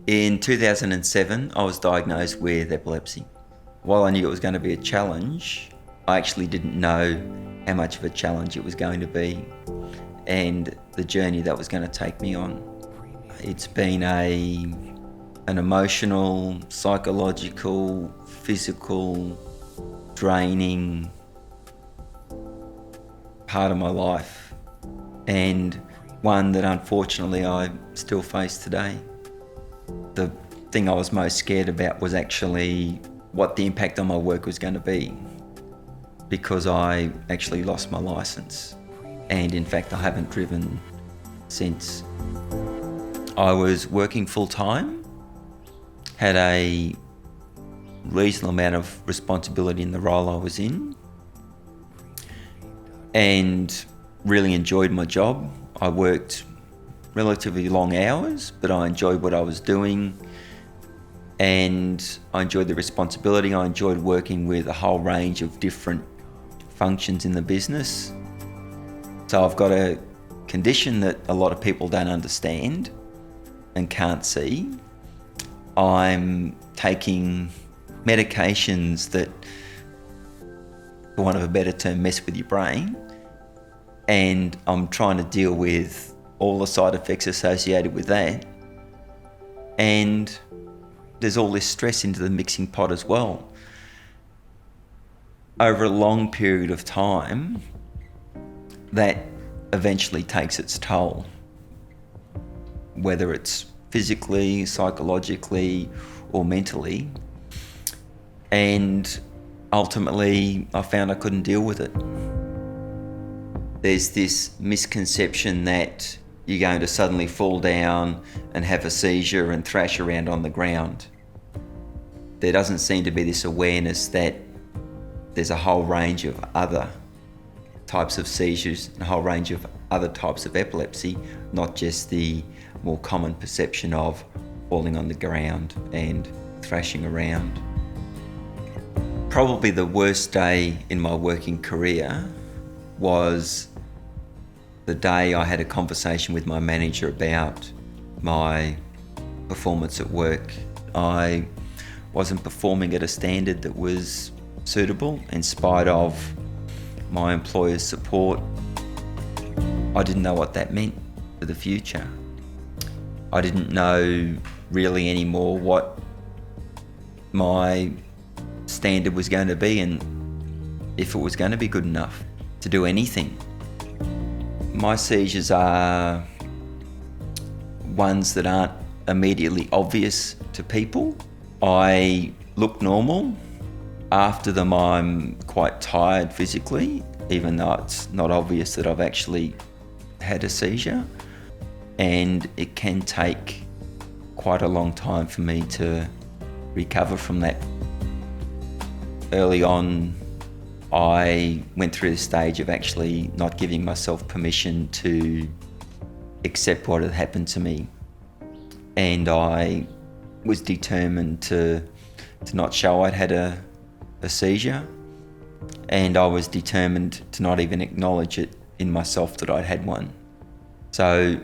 In 2007, I was diagnosed with epilepsy. While I knew it was going to be a challenge, I actually didn't know how much of a challenge it was going to be and the journey that was going to take me on. It's been an emotional, psychological, physical, draining part of my life, and one that unfortunately I still face today. The thing I was most scared about was actually what the impact on my work was going to be, because I actually lost my license, and in fact I haven't driven since. I was working full-time, had a reasonable amount of responsibility in the role I was in, and really enjoyed my job. I worked relatively long hours, but I enjoyed what I was doing, and I enjoyed the responsibility. I enjoyed working with a whole range of different functions in the business. So I've got a condition that a lot of people don't understand and can't see. I'm taking medications that, for want of a better term, mess with your brain, and I'm trying to deal with all the side effects associated with that. And there's all this stress into the mixing pot as well. Over a long period of time, that eventually takes its toll, whether it's physically, psychologically, or mentally. And ultimately, I found I couldn't deal with it. There's this misconception that you're going to suddenly fall down and have a seizure and thrash around on the ground. There doesn't seem to be this awareness that there's a whole range of other types of seizures and a whole range of other types of epilepsy, not just the more common perception of falling on the ground and thrashing around. Probably the worst day in my working career was the day I had a conversation with my manager about my performance at work. I wasn't performing at a standard that was suitable in spite of my employer's support. I didn't know what that meant for the future. I didn't know really anymore what my standard was going to be and if it was going to be good enough to do anything. My seizures are ones that aren't immediately obvious to people. I look normal. After them, I'm quite tired physically, even though it's not obvious that I've actually had a seizure. And it can take quite a long time for me to recover from that. Early on, I went through the stage of actually not giving myself permission to accept what had happened to me. And I was determined to not show I'd had a seizure. And I was determined to not even acknowledge it in myself that I'd had one. So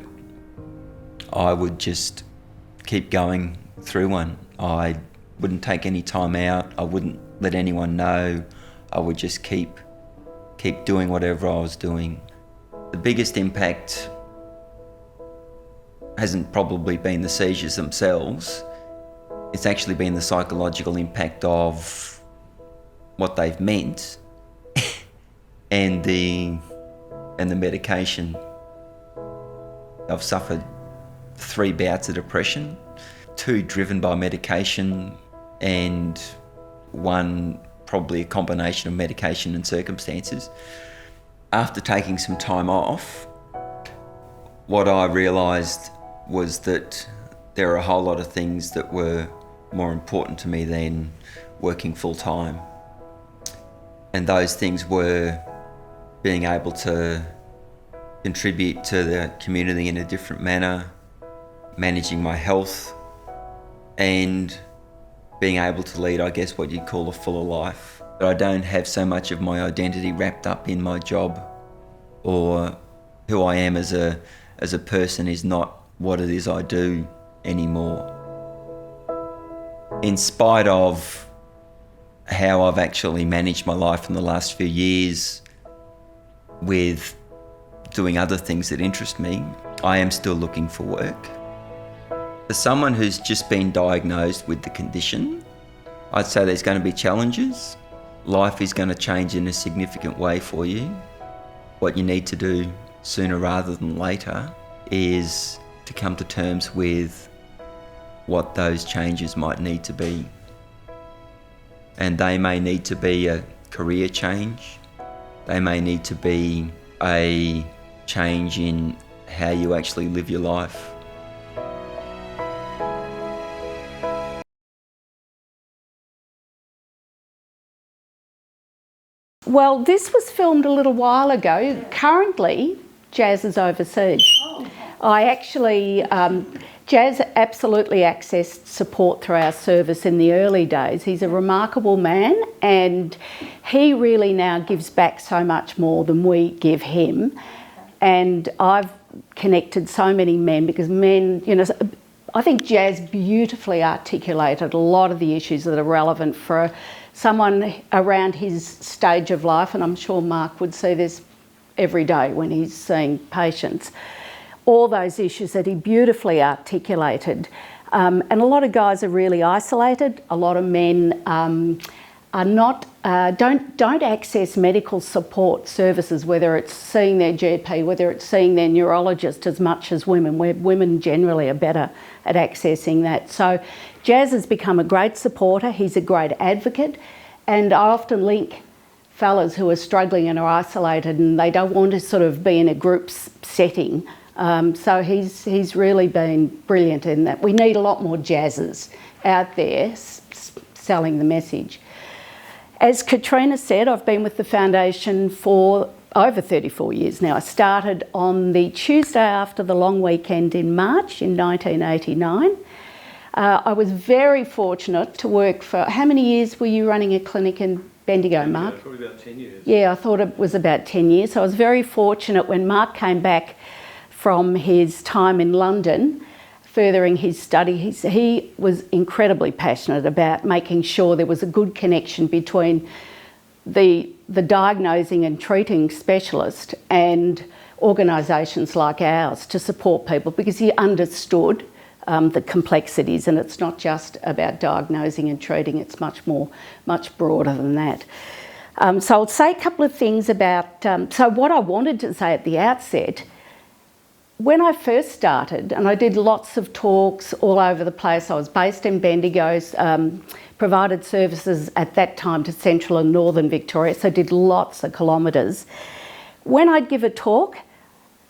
I would just keep going through one. I wouldn't take any time out. I wouldn't let anyone know. I would just keep doing whatever I was doing. The biggest impact hasn't probably been the seizures themselves. It's actually been the psychological impact of what they've meant and the medication. I've suffered 3 bouts of depression, 2 driven by medication, and 1 probably a combination of medication and circumstances. After taking some time off, what I realised was that there are a whole lot of things that were more important to me than working full time. And those things were being able to contribute to the community in a different manner, managing my health, and being able to lead, I guess, what you'd call a fuller life. But I don't have so much of my identity wrapped up in my job, or who I am as a person is not what it is I do anymore. In spite of how I've actually managed my life in the last few years with doing other things that interest me, I am still looking for work. For someone who's just been diagnosed with the condition, I'd say there's going to be challenges. Life is going to change in a significant way for you. What you need to do sooner rather than later is to come to terms with what those changes might need to be. And they may need to be a career change. They may need to be a change in how you actually live your life. Well, this was filmed a little while ago. Currently, Jazz is overseas. Jazz absolutely accessed support through our service in the early days. He's a remarkable man, and he really now gives back so much more than we give him. And I've connected so many men, because men, I think Jazz beautifully articulated a lot of the issues that are relevant for someone around his stage of life, and I'm sure Mark would see this every day when he's seeing patients. All those issues that he beautifully articulated. And a lot of guys are really isolated. A lot of men don't access medical support services, whether it's seeing their GP, whether it's seeing their neurologist, as much as women, where women generally are better at accessing that. So Jazz has become a great supporter. He's a great advocate. And I often link fellas who are struggling and are isolated and they don't want to sort of be in a group setting. So he's really been brilliant in that. We need a lot more Jazzes out there selling the message. As Katrina said, I've been with the foundation for over 34 years now. I started on the Tuesday after the long weekend in March in 1989. I was very fortunate to work for... How many years were you running a clinic in Bendigo, Mark? Probably about 10 years. Yeah, I thought it was about 10 years. So I was very fortunate when Mark came back from his time in London, furthering his study. He was incredibly passionate about making sure there was a good connection between the diagnosing and treating specialist and organisations like ours to support people, because he understood the complexities, and it's not just about diagnosing and treating, it's much broader than that. So I'll say a couple of things about... so what I wanted to say at the outset, when I first started, and I did lots of talks all over the place, I was based in Bendigo, provided services at that time to central and northern Victoria, so did lots of kilometres. When I'd give a talk,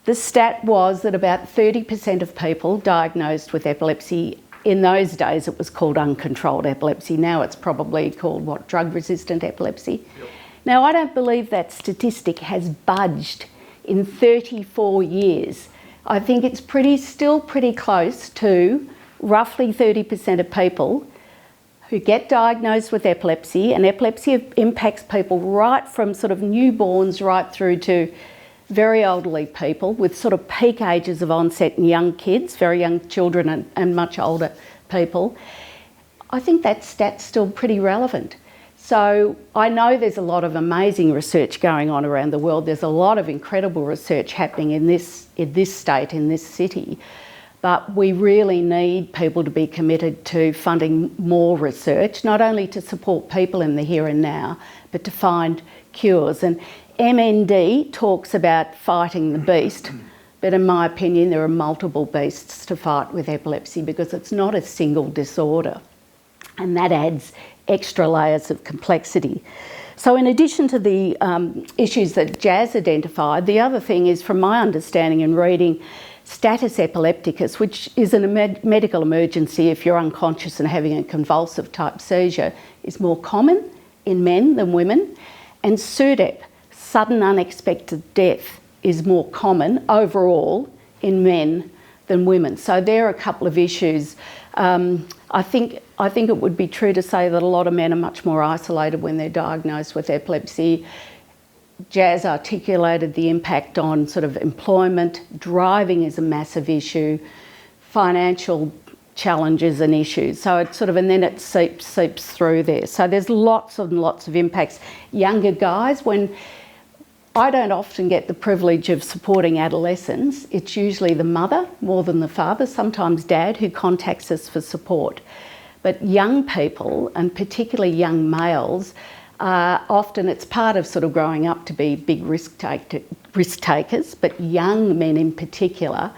the stat was that about 30% of people diagnosed with epilepsy, in those days it was called uncontrolled epilepsy, now it's probably called, drug-resistant epilepsy? Yep. Now, I don't believe that statistic has budged in 34 years. I think it's still pretty close to roughly 30% of people who get diagnosed with epilepsy, and epilepsy impacts people right from sort of newborns right through to very elderly people, with sort of peak ages of onset in young kids, very young children and much older people. I think that stat's still pretty relevant. So I know there's a lot of amazing research going on around the world. There's a lot of incredible research happening in this state, in this city. But we really need people to be committed to funding more research, not only to support people in the here and now, but to find cures. And MND talks about fighting the beast, but in my opinion, there are multiple beasts to fight with epilepsy, because it's not a single disorder. And that adds extra layers of complexity. So in addition to the issues that Jazz identified, the other thing is, from my understanding and reading, status epilepticus, which is a medical emergency if you're unconscious and having a convulsive type seizure, is more common in men than women. And SUDEP, sudden unexpected death, is more common overall in men than women. So there are a couple of issues. I think it would be true to say that a lot of men are much more isolated when they're diagnosed with epilepsy. Jazz articulated the impact on sort of employment. Driving is a massive issue. Financial challenges and issues. So it sort of, and then it seeps through there. So there's lots and lots of impacts. Younger guys, when I don't often get the privilege of supporting adolescents, it's usually the mother more than the father, sometimes dad, who contacts us for support. But young people, and particularly young males, often it's part of sort of growing up to be big risk takers, but young men in particular,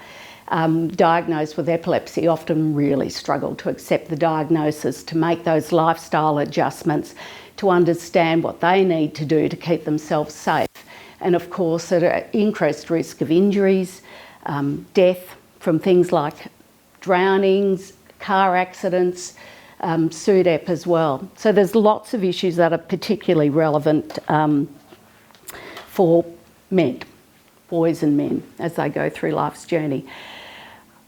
diagnosed with epilepsy often really struggle to accept the diagnosis, to make those lifestyle adjustments, to understand what they need to do to keep themselves safe. And of course, at an increased risk of injuries, death from things like drownings, car accidents, SUDEP as well. So there's lots of issues that are particularly relevant for men, boys and men, as they go through life's journey.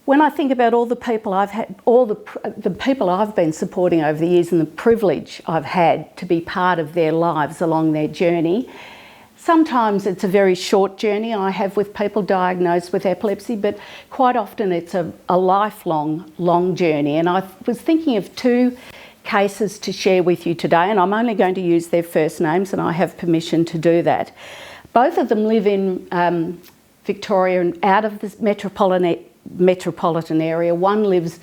When I think about all the people I've had, all the people I've been supporting over the years and the privilege I've had to be part of their lives along their journey, sometimes it's a very short journey I have with people diagnosed with epilepsy, but quite often it's a lifelong, long journey. And I was thinking of two cases to share with you today, and I'm only going to use their first names, and I have permission to do that. Both of them live in Victoria and out of the metropolitan area. One lives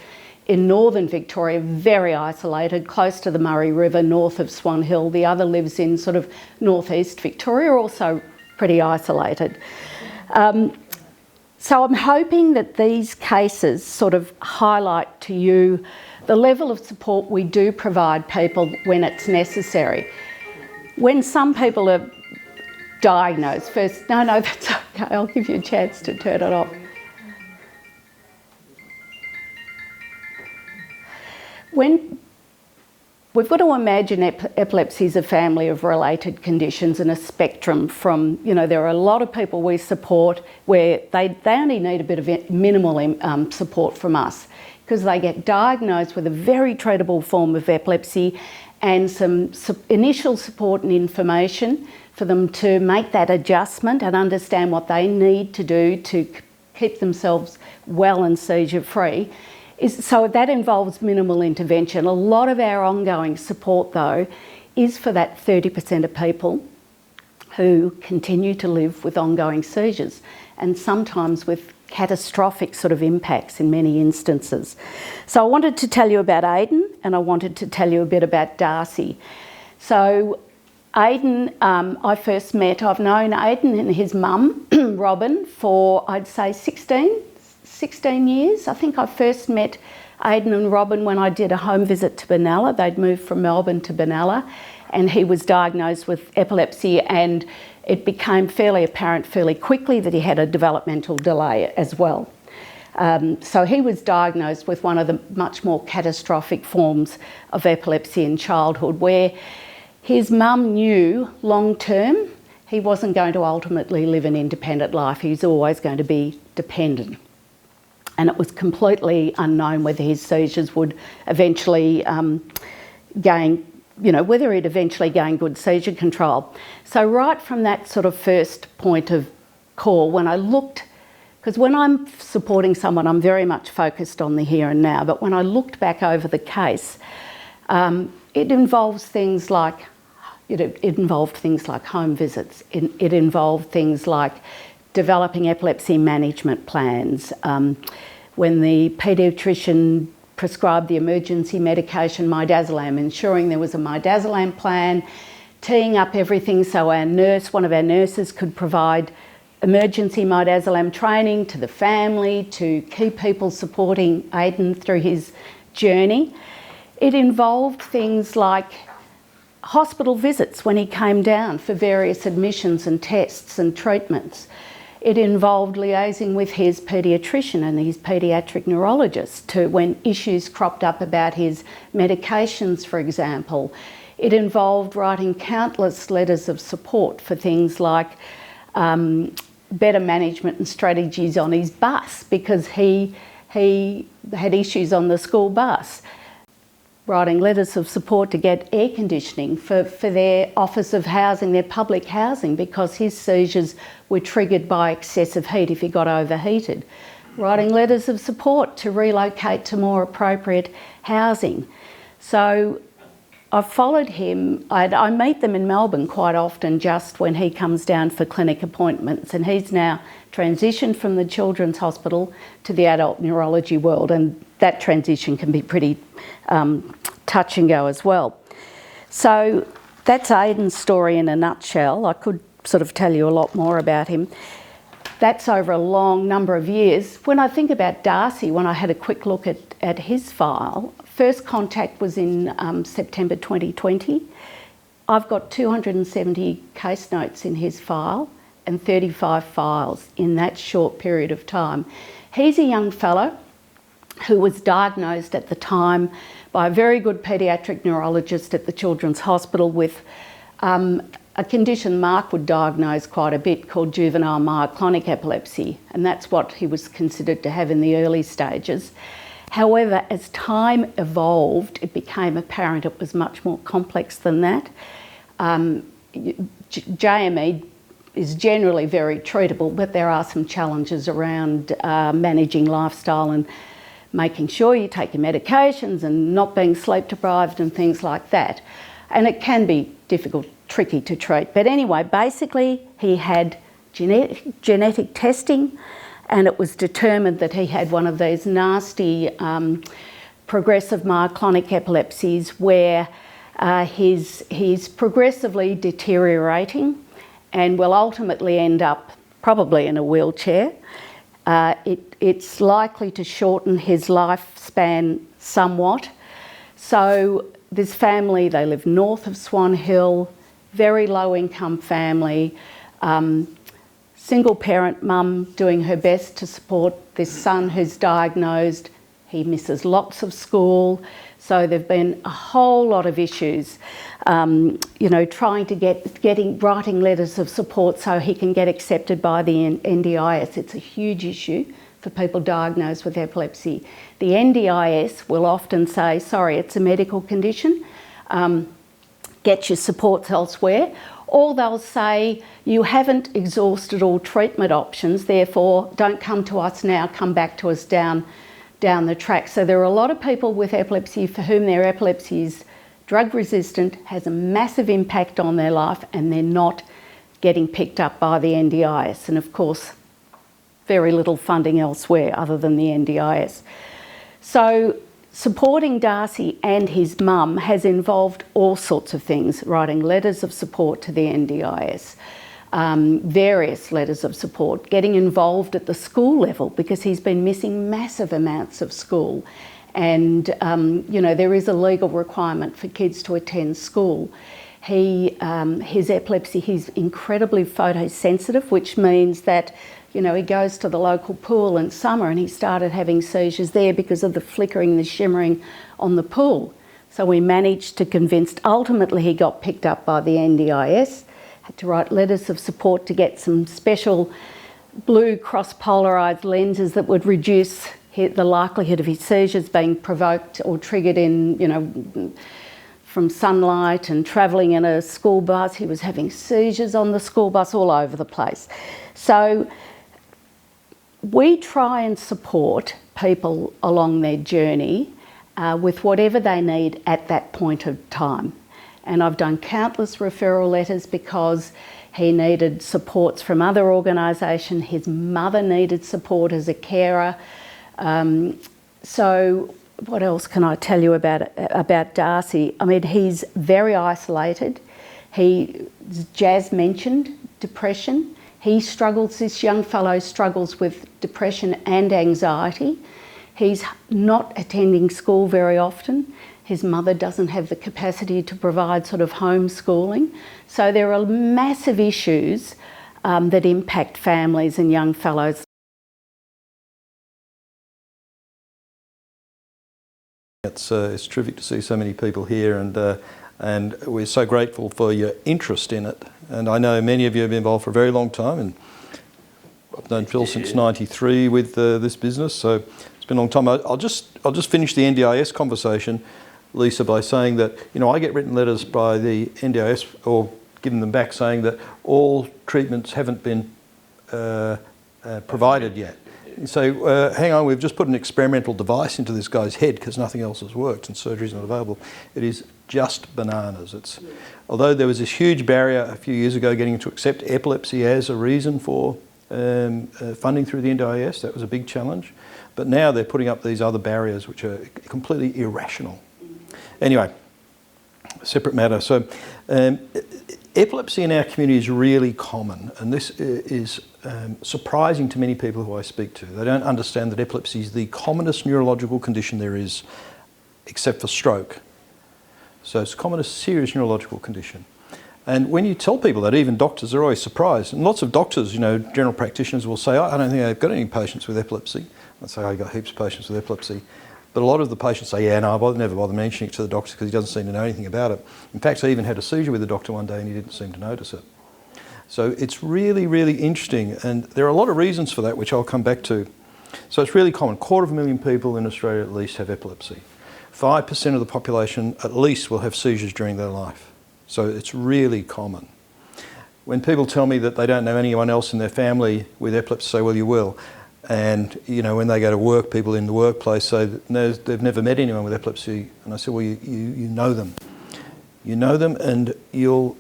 in northern Victoria, very isolated, close to the Murray River, north of Swan Hill. The other lives in sort of northeast Victoria, also pretty isolated. So I'm hoping that these cases sort of highlight to you the level of support we do provide people when it's necessary. When some people are diagnosed first, no, that's okay, I'll give you a chance to turn it off. When we've got to imagine epilepsy is a family of related conditions and a spectrum from, there are a lot of people we support where they only need a bit of minimal support from us because they get diagnosed with a very treatable form of epilepsy and some initial support and information for them to make that adjustment and understand what they need to do to keep themselves well and seizure free. So that involves minimal intervention. A lot of our ongoing support, though, is for that 30% of people who continue to live with ongoing seizures and sometimes with catastrophic sort of impacts in many instances. So I wanted to tell you about Aidan and I wanted to tell you a bit about Darcy. So Aidan, I've known Aidan and his mum, Robin, for I'd say 16 years. I think I first met Aidan and Robin when I did a home visit to Benalla. They'd moved from Melbourne to Benalla and he was diagnosed with epilepsy, and it became fairly apparent fairly quickly that he had a developmental delay as well. So he was diagnosed with one of the much more catastrophic forms of epilepsy in childhood, where his mum knew long term he wasn't going to ultimately live an independent life. He was always going to be dependent. And it was completely unknown whether his seizures would eventually whether he'd eventually gain good seizure control. So right from that sort of first point of call, when I looked, because when I'm supporting someone, I'm very much focused on the here and now, but when I looked back over the case, it involved things like home visits. It involved things like developing epilepsy management plans. When the paediatrician prescribed the emergency medication midazolam, ensuring there was a midazolam plan, teeing up everything so one of our nurses could provide emergency midazolam training to the family, to key people supporting Aidan through his journey. It involved things like hospital visits when he came down for various admissions and tests and treatments. It involved liaising with his paediatrician and his paediatric neurologist when issues cropped up about his medications, for example. It involved writing countless letters of support for things like better management and strategies on his bus, because he had issues on the school bus. Writing letters of support to get air conditioning for their Office of Housing, their public housing, because his seizures were triggered by excessive heat if he got overheated. writing letters of support to relocate to more appropriate housing. So I've followed him. I meet them in Melbourne quite often just when he comes down for clinic appointments, and he's now transitioned from the Children's Hospital to the adult neurology world, and that transition can be pretty touch and go as well. So that's Aidan's story in a nutshell. I could sort of tell you a lot more about him. That's over a long number of years. When I think about Darcy, when I had a quick look at his file, first contact was in September 2020. I've got 270 case notes in his file and 35 files in that short period of time. He's a young fellow who was diagnosed at the time by a very good paediatric neurologist at the Children's Hospital with a condition Mark would diagnose quite a bit called juvenile myoclonic epilepsy, and that's what he was considered to have in the early stages. However, as time evolved, it became apparent it was much more complex than that. JME is generally very treatable, but there are some challenges around managing lifestyle and making sure you take your medications and not being sleep deprived and things like that. And it can be difficult, tricky to treat. But anyway, basically he had genetic testing, and it was determined that he had one of these nasty progressive myoclonic epilepsies where he's progressively deteriorating and will ultimately end up probably in a wheelchair. It's likely to shorten his lifespan somewhat. So this family, they live north of Swan Hill, very low income family, single parent mum doing her best to support this son who's diagnosed. He misses lots of school. So there've been a whole lot of issues, trying to writing letters of support so he can get accepted by the NDIS. It's a huge issue for people diagnosed with epilepsy. The NDIS will often say, sorry, it's a medical condition, get your supports elsewhere. Or they'll say, you haven't exhausted all treatment options, therefore don't come to us now, come back to us down the track. So there are a lot of people with epilepsy for whom their epilepsy is drug resistant, has a massive impact on their life, and they're not getting picked up by the NDIS. And of course, very little funding elsewhere other than the NDIS. So supporting Darcy and his mum has involved all sorts of things, writing letters of support to the NDIS, various letters of support, getting involved at the school level because he's been missing massive amounts of school. And, there is a legal requirement for kids to attend school. His epilepsy, he's incredibly photosensitive, which means that he goes to the local pool in summer and he started having seizures there because of the flickering, the shimmering on the pool. So we managed to convince, ultimately he got picked up by the NDIS, had to write letters of support to get some special blue cross-polarised lenses that would reduce the likelihood of his seizures being provoked or triggered from sunlight and travelling in a school bus. He was having seizures on the school bus all over the place. So we try and support people along their journey with whatever they need at that point of time. And I've done countless referral letters because he needed supports from other organisations. His mother needed support as a carer. So what else can I tell you about Darcy? I mean, he's very isolated. Jazz mentioned depression. This young fellow struggles with depression and anxiety. He's not attending school very often. His mother doesn't have the capacity to provide sort of homeschooling. So there are massive issues that impact families and young fellows. It's terrific to see so many people here, and we're so grateful for your interest in it. And I know many of you have been involved for a very long time, and I've known Phil since '93 with this business, so it's been a long time. I'll just finish the NDIS conversation, Lisa, by saying that I get written letters by the NDIS or given them back saying that all treatments haven't been provided yet. You say, hang on, we've just put an experimental device into this guy's head because nothing else has worked and surgery's not available. It is just bananas. Although there was this huge barrier a few years ago getting to accept epilepsy as a reason for funding through the NDIS, that was a big challenge. But now they're putting up these other barriers which are completely irrational. Anyway, separate matter. So epilepsy in our community is really common, and this is surprising to many people who I speak to. They don't understand that epilepsy is the commonest neurological condition there is, except for stroke. So it's the commonest serious neurological condition. And when you tell people that, even doctors are always surprised. And lots of doctors, general practitioners will say, I don't think I've got any patients with epilepsy. I say, I've got heaps of patients with epilepsy. But a lot of the patients say, yeah, no, I never bother mentioning it to the doctor because he doesn't seem to know anything about it. In fact, I even had a seizure with the doctor one day and he didn't seem to notice it. So it's really, really interesting. And there are a lot of reasons for that, which I'll come back to. So it's really common. 250,000 people in Australia at least have epilepsy. 5% of the population at least will have seizures during their life. So it's really common. When people tell me that they don't know anyone else in their family with epilepsy, I say, well, you will. And, when they go to work, people in the workplace say that no, they've never met anyone with epilepsy. And I say, well, you know them. You know them and you'll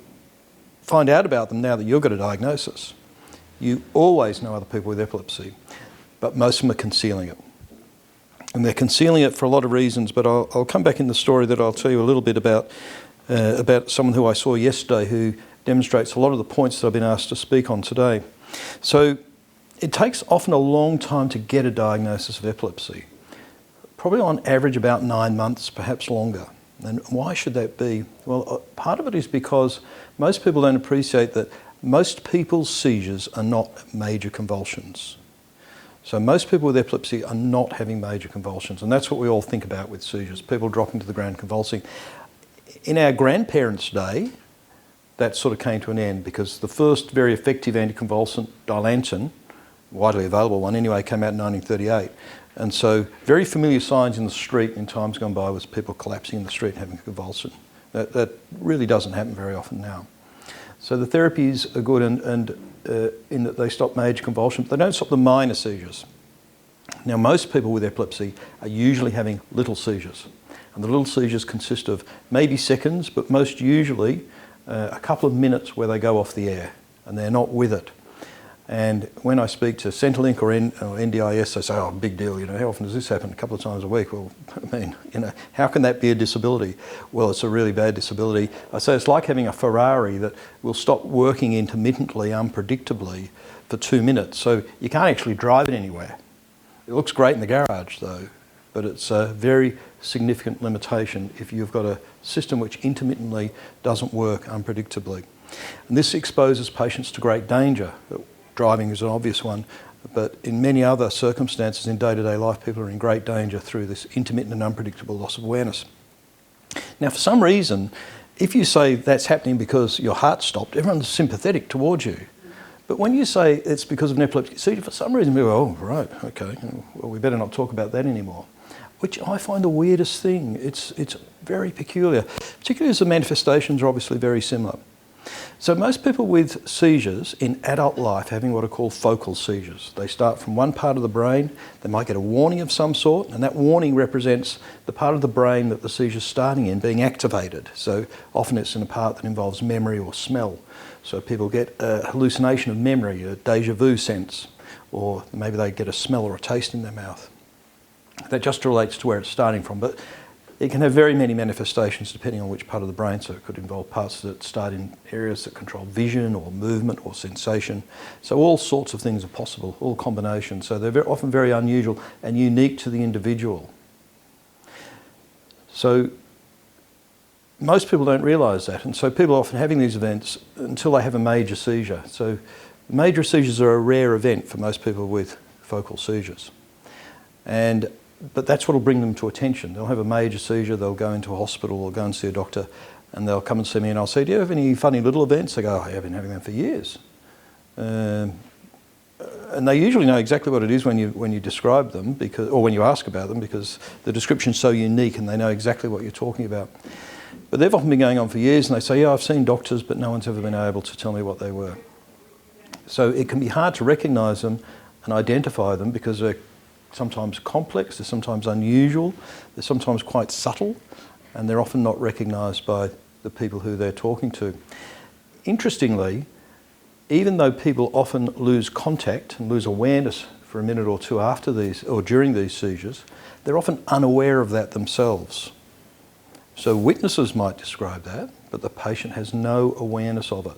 find out about them now that you've got a diagnosis. You always know other people with epilepsy, but most of them are concealing it. And they're concealing it for a lot of reasons, but I'll come back in the story that I'll tell you a little bit about someone who I saw yesterday who demonstrates a lot of the points that I've been asked to speak on today. So it takes often a long time to get a diagnosis of epilepsy, probably on average about 9 months, perhaps longer. And why should that be? Well, part of it is because most people don't appreciate that most people's seizures are not major convulsions. So most people with epilepsy are not having major convulsions, and that's what we all think about with seizures, people dropping to the ground convulsing. In our grandparents' day, that sort of came to an end because the first very effective anticonvulsant, Dilantin, widely available one anyway, came out in 1938. And so very familiar signs in the street in times gone by was people collapsing in the street and having a convulsion. That really doesn't happen very often now. So the therapies are good and in that they stop major convulsion, but they don't stop the minor seizures. Now most people with epilepsy are usually having little seizures. And the little seizures consist of maybe seconds, but most usually a couple of minutes where they go off the air and they're not with it. And when I speak to Centrelink or NDIS, they say, oh, big deal, how often does this happen? A couple of times a week. Well, how can that be a disability? Well, it's a really bad disability. I say it's like having a Ferrari that will stop working intermittently, unpredictably for 2 minutes. So you can't actually drive it anywhere. It looks great in the garage though, but it's a very significant limitation if you've got a system which intermittently doesn't work unpredictably. And this exposes patients to great danger. Driving is an obvious one, but in many other circumstances in day-to-day life, people are in great danger through this intermittent and unpredictable loss of awareness. Now, for some reason, if you say that's happening because your heart stopped, everyone's sympathetic towards you. But when you say it's because of an epileptic seizure, for some reason, people go, oh, right, okay, well, we better not talk about that anymore, which I find the weirdest thing. It's very peculiar, particularly as the manifestations are obviously very similar. So most people with seizures in adult life having what are called focal seizures. They start from one part of the brain, they might get a warning of some sort, and that warning represents the part of the brain that the seizure's starting in being activated. So often it's in a part that involves memory or smell. So people get a hallucination of memory, a déjà vu sense, or maybe they get a smell or a taste in their mouth. That just relates to where it's starting from, but it can have very many manifestations depending on which part of the brain, so it could involve parts that start in areas that control vision or movement or sensation. So all sorts of things are possible, all combinations. So they're often very unusual and unique to the individual. So most people don't realise that, and so people are often having these events until they have a major seizure. So major seizures are a rare event for most people with focal seizures. But that's what will bring them to attention. They'll have a major seizure, they'll go into a hospital or go and see a doctor, and they'll come and see me and I'll say, do you have any funny little events? They go, oh, I've been having them for years. And they usually know exactly what it is when you describe them, or when you ask about them, because the description's so unique and they know exactly what you're talking about. But they've often been going on for years and they say, yeah, I've seen doctors, but no one's ever been able to tell me what they were. So it can be hard to recognise them and identify them because they're sometimes complex, they're sometimes unusual, they're sometimes quite subtle, and they're often not recognised by the people who they're talking to. Interestingly, even though people often lose contact and lose awareness for a minute or two after these or during these seizures, they're often unaware of that themselves. So witnesses might describe that, but the patient has no awareness of it.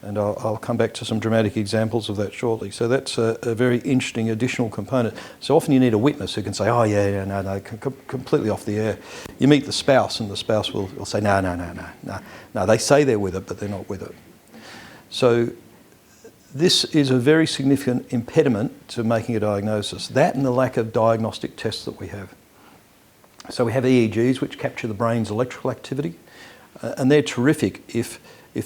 And I'll come back to some dramatic examples of that shortly. So that's a very interesting additional component. So often you need a witness who can say, oh yeah, no, completely off the air. You meet the spouse and the spouse will say, no, they say they're with it, but they're not with it. So this is a very significant impediment to making a diagnosis. That and the lack of diagnostic tests that we have. So we have EEGs, which capture the brain's electrical activity, and they're terrific if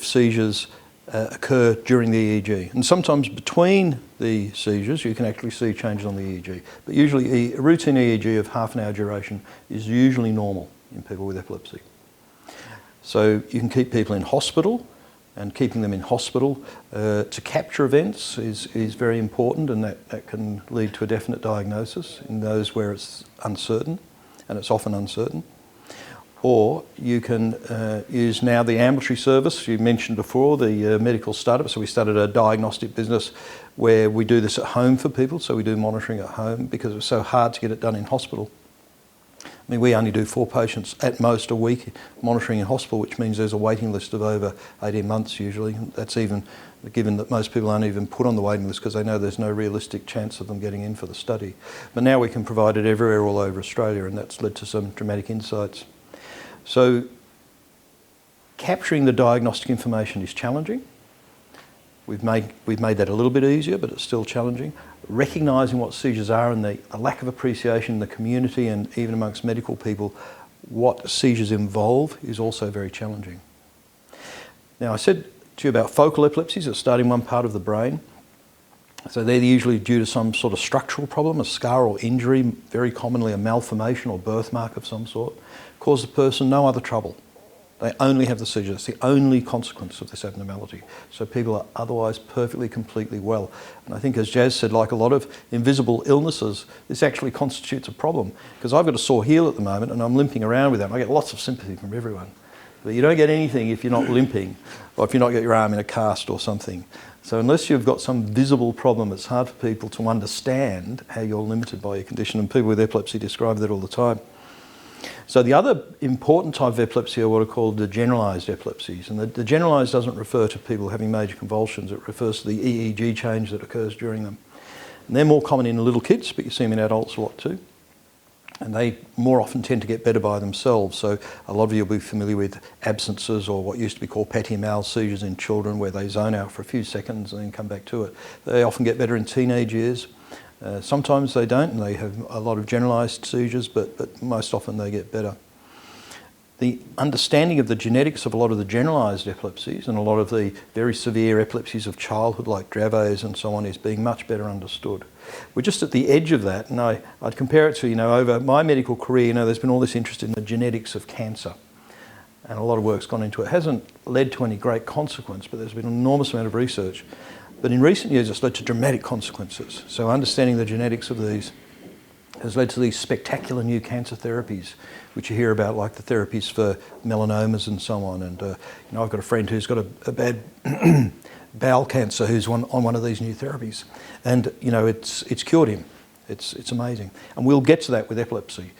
seizures occur during the EEG. And sometimes between the seizures you can actually see changes on the EEG. But usually a routine EEG of half an hour duration is usually normal in people with epilepsy. So you can keep people in hospital, and keeping them in hospital to capture events is very important, and that can lead to a definite diagnosis in those where it's uncertain, and it's often uncertain. Or you can use now the ambulatory service. You mentioned before the medical startup. So we started a diagnostic business where we do this at home for people. So we do monitoring at home because it was so hard to get it done in hospital. I mean, we only do 4 patients at most a week monitoring in hospital, which means there's a waiting list of over 18 months usually. That's even given that most people aren't even put on the waiting list because they know there's no realistic chance of them getting in for the study. But now we can provide it everywhere all over Australia, and that's led to some dramatic insights. So capturing the diagnostic information is challenging. We've made that a little bit easier, but it's still challenging. Recognising what seizures are and the lack of appreciation in the community and even amongst medical people, what seizures involve is also very challenging. Now, I said to you about focal epilepsies that start in one part of the brain. So they're usually due to some sort of structural problem, a scar or injury, very commonly a malformation or birthmark of some sort, cause the person no other trouble. They only have the seizure. It's the only consequence of this abnormality. So people are otherwise perfectly, completely well. And I think, as Jazz said, like a lot of invisible illnesses, this actually constitutes a problem. Because I've got a sore heel at the moment and I'm limping around with that. And I get lots of sympathy from everyone. But you don't get anything if you're not limping or if you've not got your arm in a cast or something. So unless you've got some visible problem, it's hard for people to understand how you're limited by your condition. And people with epilepsy describe that all the time. So the other important type of epilepsy are what are called the generalised epilepsies. And the generalised doesn't refer to people having major convulsions, it refers to the EEG change that occurs during them. And they're more common in little kids, but you see them in adults a lot too. And they more often tend to get better by themselves. So a lot of you will be familiar with absences or what used to be called petit-mal seizures in children where they zone out for a few seconds and then come back to it. They often get better in teenage years. Sometimes they don't, and they have a lot of generalised seizures, but most often they get better. The understanding of the genetics of a lot of the generalised epilepsies and a lot of the very severe epilepsies of childhood like Dravet's and so on is being much better understood. We're just at the edge of that, and I'd compare it to, over my medical career, there's been all this interest in the genetics of cancer. And a lot of work's gone into it. It hasn't led to any great consequence, but there's been an enormous amount of research. But in recent years, it's led to dramatic consequences. So understanding the genetics of these has led to these spectacular new cancer therapies, which you hear about, like the therapies for melanomas and so on. And I've got a friend who's got a bad bowel cancer who's on one of these new therapies, and it's cured him. It's amazing, and we'll get to that with epilepsy.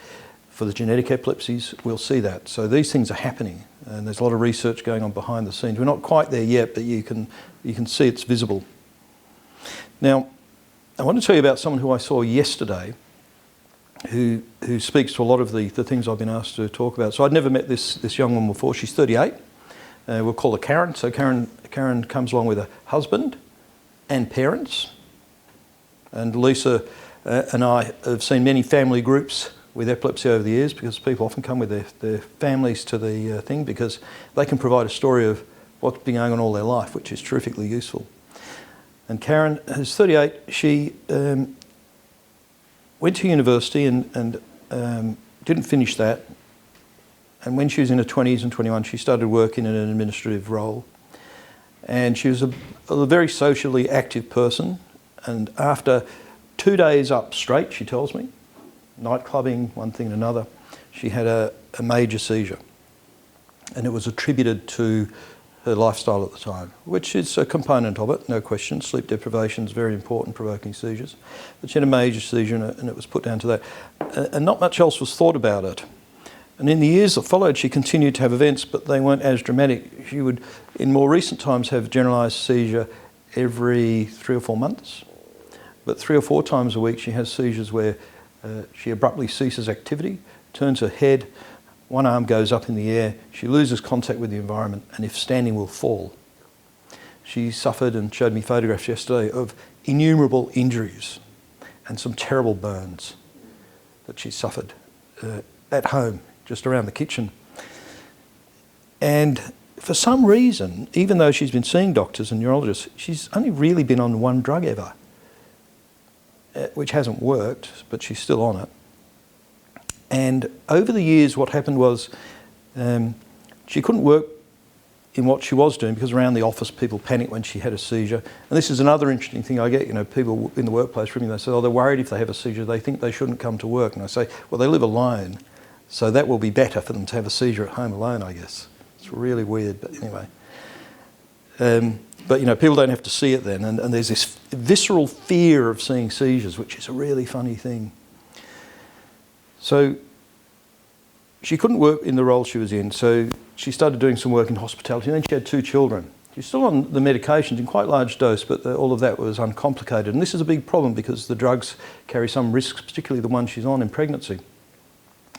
For the genetic epilepsies, we'll see that. So these things are happening, and there's a lot of research going on behind the scenes. We're not quite there yet, but you can see it's visible. Now, I want to tell you about someone who I saw yesterday who speaks to a lot of the things I've been asked to talk about. So I'd never met this young woman before. She's 38. We'll call her Karen. So Karen comes along with her husband and parents. And Lisa and I have seen many family groups with epilepsy over the years because people often come with their families to the thing because they can provide a story of what's been going on all their life, which is terrifically useful. And Karen, who's 38, she went to university and didn't finish that. And when she was in her 20s and 21, she started working in an administrative role. And she was a very socially active person. And after 2 days up straight, she tells me, night clubbing, one thing and another, she had a major seizure. And it was attributed to her lifestyle at the time, which is a component of it, no question. Sleep deprivation is very important, provoking seizures. But she had a major seizure and it was put down to that. And not much else was thought about it. And in the years that followed, she continued to have events, but they weren't as dramatic. She would, in more recent times, have generalised seizure every 3 or 4 months. But 3 or 4 times a week, she has seizures where she abruptly ceases activity, turns her head, one arm goes up in the air, she loses contact with the environment, and if standing, will fall. She suffered and showed me photographs yesterday of innumerable injuries and some terrible burns that she suffered at home, just around the kitchen. And for some reason, even though she's been seeing doctors and neurologists, she's only really been on one drug ever, which hasn't worked, but she's still on it. And over the years, what happened was she couldn't work in what she was doing because around the office, people panicked when she had a seizure. And this is another interesting thing I get, people in the workplace ringing, they say, oh, they're worried if they have a seizure, they think they shouldn't come to work. And I say, well, they live alone, so that will be better for them to have a seizure at home alone, I guess. It's really weird, but anyway. But people don't have to see it then, and there's this visceral fear of seeing seizures, which is a really funny thing. So she couldn't work in the role she was in, so she started doing some work in hospitality, and then she had 2 children. She's still on the medications in quite large dose, but all of that was uncomplicated. And this is a big problem because the drugs carry some risks, particularly the one she's on in pregnancy.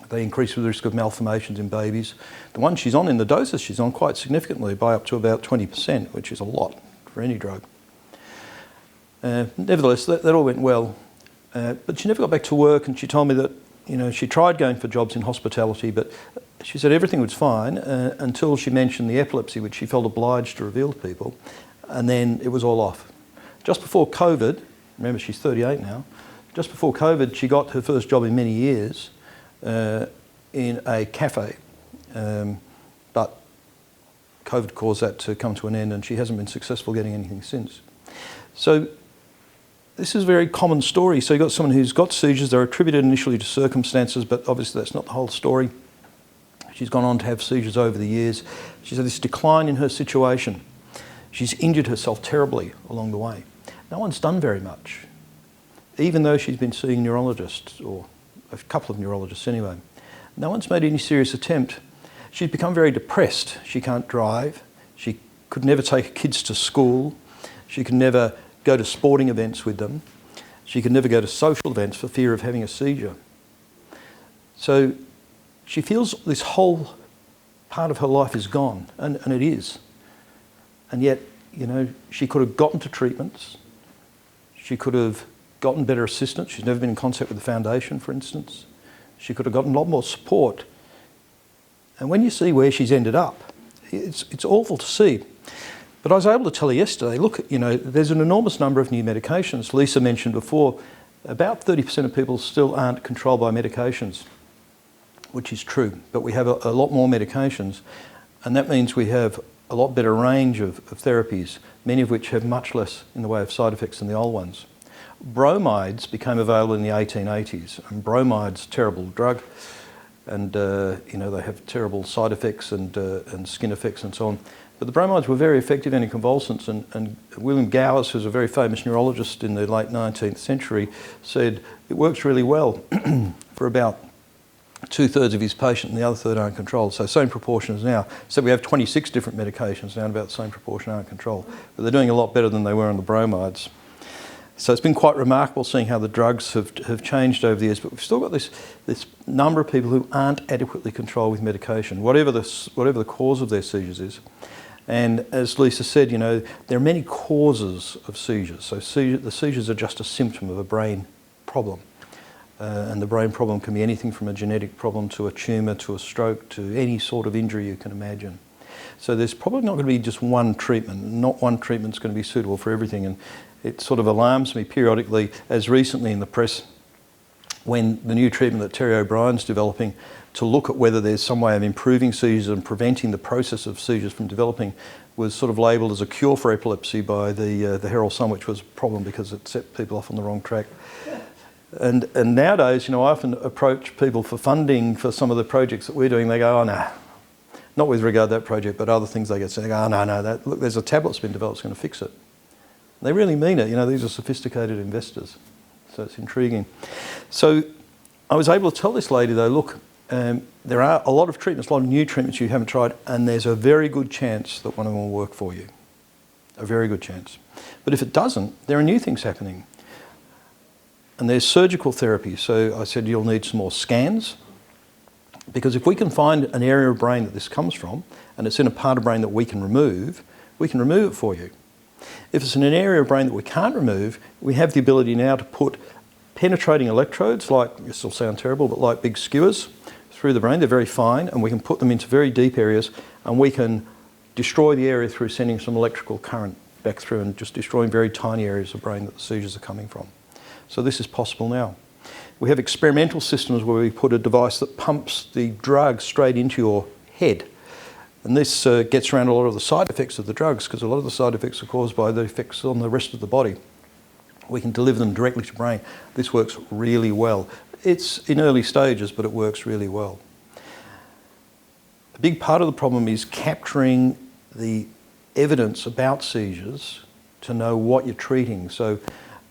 They increase the risk of malformations in babies. The one she's on in the doses she's on quite significantly, by up to about 20%, which is a lot for any drug. Nevertheless, that all went well. But she never got back to work, and she told me that she tried going for jobs in hospitality, but she said everything was fine until she mentioned the epilepsy, which she felt obliged to reveal to people, and then it was all off. Just before COVID, remember she's 38 now, just before COVID she got her first job in many years in a cafe, but COVID caused that to come to an end and she hasn't been successful getting anything since. So this is a very common story. So you've got someone who's got seizures, they're attributed initially to circumstances, but obviously that's not the whole story. She's gone on to have seizures over the years. She's had this decline in her situation. She's injured herself terribly along the way. No one's done very much, even though she's been seeing neurologists, or a couple of neurologists anyway. No one's made any serious attempt. She's become very depressed. She can't drive. She could never take her kids to school. She could never go to sporting events with them. She could never go to social events for fear of having a seizure. So she feels this whole part of her life is gone, and it is. And yet, she could have gotten to treatments. She could have gotten better assistance. She's never been in contact with the foundation, for instance. She could have gotten a lot more support. And when you see where she's ended up, it's awful to see. But I was able to tell her yesterday, look, there's an enormous number of new medications. Lisa mentioned before, about 30% of people still aren't controlled by medications, which is true. But we have a lot more medications, and that means we have a lot better range of therapies, many of which have much less in the way of side effects than the old ones. Bromides became available in the 1880s, and bromide's a terrible drug, and they have terrible side effects and skin effects and so on. But the bromides were very effective anticonvulsants, and William Gowers, who's a very famous neurologist in the late 19th century, said it works really well for about 2/3 of his patients, and the other third aren't controlled. So same proportion as now. So we have 26 different medications now, and about the same proportion aren't controlled. But they're doing a lot better than they were on the bromides. So it's been quite remarkable seeing how the drugs have changed over the years, but we've still got this number of people who aren't adequately controlled with medication, whatever the cause of their seizures is. And as Lisa said, there are many causes of seizures. So the seizures are just a symptom of a brain problem. And the brain problem can be anything from a genetic problem to a tumour to a stroke to any sort of injury you can imagine. So there's probably not going to be just one treatment. Not one treatment's going to be suitable for everything. And it sort of alarms me periodically, as recently in the press, when the new treatment that Terry O'Brien's developing to look at whether there's some way of improving seizures and preventing the process of seizures from developing was sort of labelled as a cure for epilepsy by the Herald Sun, which was a problem because it set people off on the wrong track. And nowadays, I often approach people for funding for some of the projects that we're doing. They go, oh no, not with regard to that project, but other things they get. So they go, oh no, look, there's a tablet that's been developed that's going to fix it. They really mean it. These are sophisticated investors. So it's intriguing. So I was able to tell this lady though, look, there are a lot of treatments, a lot of new treatments you haven't tried, and there's a very good chance that one of them will work for you. A very good chance. But if it doesn't, there are new things happening. And there's surgical therapy. So I said you'll need some more scans, because if we can find an area of brain that this comes from, and it's in a part of brain that we can remove it for you. If it's in an area of brain that we can't remove, we have the ability now to put penetrating electrodes, like, this will sound terrible, but like big skewers through the brain. They're very fine, and we can put them into very deep areas, and we can destroy the area through sending some electrical current back through and just destroying very tiny areas of brain that the seizures are coming from. So this is possible now. We have experimental systems where we put a device that pumps the drug straight into your head. And this gets around a lot of the side effects of the drugs, because a lot of the side effects are caused by the effects on the rest of the body. We can deliver them directly to brain. This works really well. It's in early stages, but it works really well. A big part of the problem is capturing the evidence about seizures to know what you're treating. So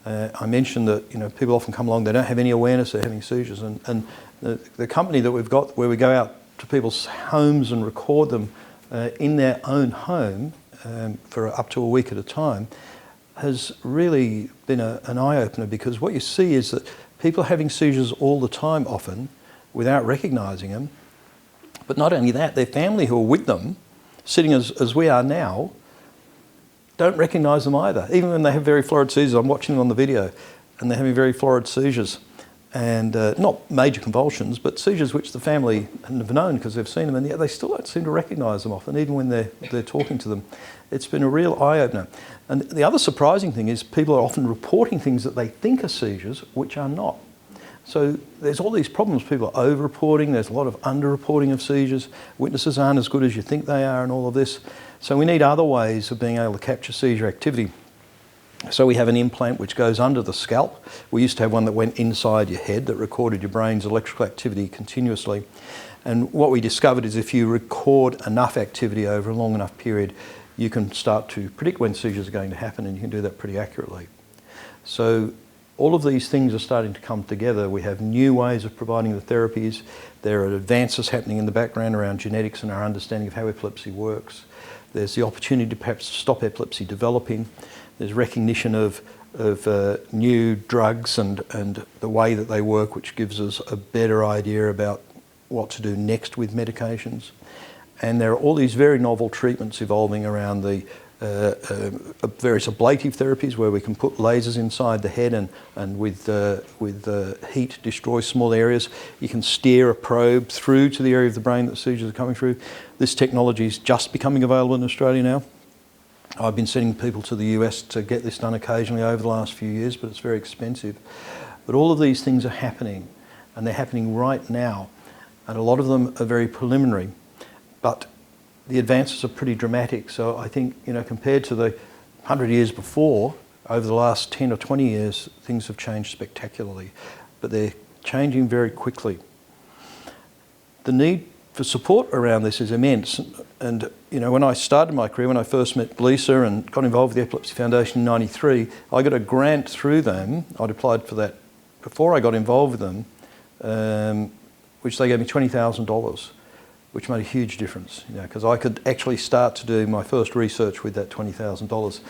I mentioned that people often come along, they don't have any awareness they're having seizures, and the company that we've got where we go out to people's homes and record them in their own home for up to a week at a time has really been an eye-opener, because what you see is that people are having seizures all the time often without recognising them. But not only that, their family who are with them, sitting as we are now, don't recognise them either. Even when they have very florid seizures, I'm watching them on the video, and they're having very florid seizures. And not major convulsions, but seizures which the family have known because they've seen them, and yet they still don't seem to recognise them often, even when they're talking to them. It's been a real eye-opener. And the other surprising thing is people are often reporting things that they think are seizures, which are not. So there's all these problems. People are over-reporting, there's a lot of under-reporting of seizures, witnesses aren't as good as you think they are, and all of this. So we need other ways of being able to capture seizure activity. So we have an implant which goes under the scalp. We used to have one that went inside your head that recorded your brain's electrical activity continuously. And what we discovered is if you record enough activity over a long enough period, you can start to predict when seizures are going to happen, and you can do that pretty accurately. So all of these things are starting to come together. We have new ways of providing the therapies. There are advances happening in the background around genetics and our understanding of how epilepsy works. There's the opportunity to perhaps stop epilepsy developing. There's recognition of new drugs and the way that they work, which gives us a better idea about what to do next with medications. And there are all these very novel treatments evolving around the various ablative therapies where we can put lasers inside the head and with heat destroy small areas. You can steer a probe through to the area of the brain that seizures are coming through. This technology is just becoming available in Australia now. I've been sending people to the US to get this done occasionally over the last few years, but it's very expensive. But all of these things are happening, and they're happening right now, and a lot of them are very preliminary. But the advances are pretty dramatic. So I think, compared to the 100 years before, over the last 10 or 20 years, things have changed spectacularly. But they're changing very quickly. The need for support around this is immense. And, when I started my career, when I first met Lisa and got involved with the Epilepsy Foundation in '93, I got a grant through them. I'd applied for that before I got involved with them, which they gave me $20,000. Which made a huge difference, because I could actually start to do my first research with that $20,000.